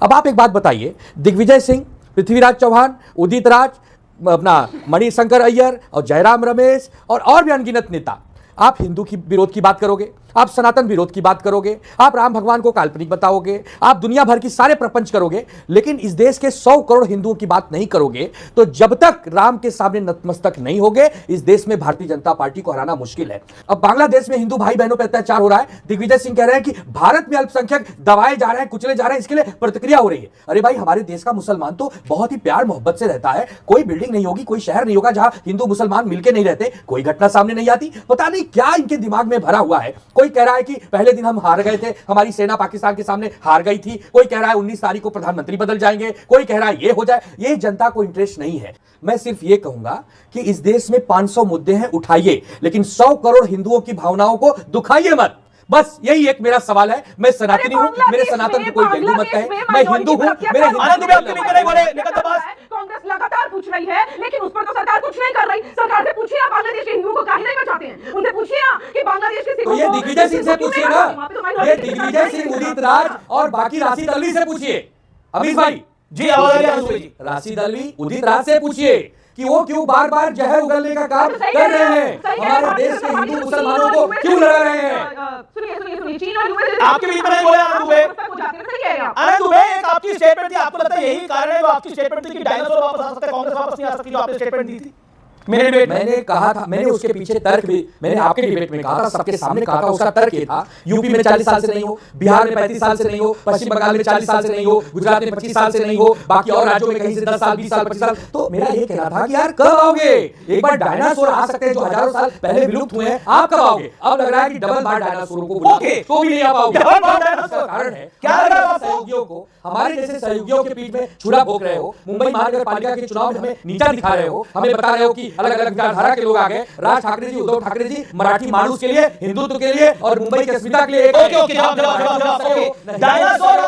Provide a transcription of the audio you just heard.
अब आप एक बात बताइए, दिग्विजय सिंह, पृथ्वीराज चौहान, उदित राज, अपना मणिशंकर अय्यर और जयराम रमेश और भी अनगिनत नेता, आप हिंदू की विरोध की बात करोगे, आप सनातन विरोध की बात करोगे, आप राम भगवान को काल्पनिक बताओगे, आप दुनिया भर की सारे प्रपंच करोगे, लेकिन इस देश के 100 करोड़ हिंदुओं की बात नहीं करोगे। तो जब तक राम के सामने नतमस्तक नहीं होगे, इस देश में भारतीय जनता पार्टी को हराना मुश्किल है। अब बांग्लादेश में हिंदू भाई बहनों पर अत्याचार हो रहा है, दिग्विजय सिंह कह रहे हैं कि भारत में अल्पसंख्यक दबाए जा रहे हैं, कुचले जा रहे हैं, इसके लिए प्रतिक्रिया हो रही है। अरे भाई, हमारे देश का मुसलमान तो बहुत ही प्यार मोहब्बत से रहता है, कोई बिल्डिंग नहीं होगी, कोई शहर नहीं होगा जहां हिंदू मुसलमान मिलकर नहीं रहते, कोई घटना सामने नहीं आती। पता नहीं क्या इनके दिमाग में भरा हुआ है। कोई कह रहा है कि पहले दिन हम हार गए थे, हमारी सेना पाकिस्तान के सामने हार गई थी, कोई कह रहा है 19 तारीख को प्रधानमंत्री बदल जाएंगे, कोई कह रहा है ये हो जाए। ये जनता को इंटरेस्ट नहीं है। मैं सिर्फ ये कहूंगा कि इस देश में 500 मुद्दे हैं, उठाइए, लेकिन 100 करोड़ हिंदुओं की भावनाओं को दुखाइए मत। बस यही एक मेरा सवाल है। मैं सनातनी हूं, मेरे सनातन को कोई हिंदू मत कहे, मैं हिंदू हूं, मेरे कांग्रेस लगातार पूछ रही है, लेकिन उस पर तो सरकार कुछ नहीं कर रही। सरकार से पूछिए आप बांग्लादेश के हिंदुओं को काहे नहीं बचाते हैं, उनसे पूछिए ना कि बांग्लादेश के तो ये दिग्विजय सिंह से पूछिए ना, ये दिग्विजय सिंह, उदित राज और बाकी राशिद अल्वी से पूछिए। अमीश भाई जी, आवाज आ रही है। राशिद अल्वी, उदित राज से पूछिए कि वो क्यों बार बार जहर उगलने का काम कर रहे हैं, हमारे देश के हिंदू मुसलमानों को क्यों लड़ा रहे हैं। आपके बीच में बोले आनंद दुबे, एक आपकी स्टेटमेंट थी, आपको लगता है यही कारण है जो आपकी स्टेटमेंट थी कि डायनासोर वापस आ सकता है, कांग्रेस वापस नहीं आ सकती, जो आपने स्टेटमेंट दी थी मेरे डिबेट में? मैंने कहा था, मैंने उसके पीछे तर्क भी मैंने आपके डिबेट में कहा था, सबके सामने कहा था। उसका तर्क ये था, यूपी में 40 साल से नहीं हो, बिहार में 35 साल से नहीं हो, पश्चिम बंगाल में 40 साल से नहीं हो, गुजरात में 25 साल से नहीं हो, बाकी और राज्यों में कहीं से 10 साल, 20 साल, 25 साल। तो मेरा ये कहना था कि यार कब आओगे? एक बार डायनासोर आ सकते हैं जो हजारों साल पहले विलुप्त हुए हैं, आप कब आओगे? अब लग रहा है कि डबल बार डायनासोरों को बुलाओगे तो भी नहीं आ पाओगे। कारण है क्या लग रहा है सहयोगियों को, हमारे जैसे सहयोगियों के बीच में छुरा भोग रहे हो, मुंबई महानगर पालिका के चुनाव में हमें नीचा दिखा रहे हो, हमें बता रहे हो कि अलग अलग विचारधारा के लोग आ गए। राज ठाकरे जी, उद्धव ठाकरे जी मराठी मानुस के लिए, हिंदुत्व के लिए और मुंबई की अस्मिता के लिए डायनासोर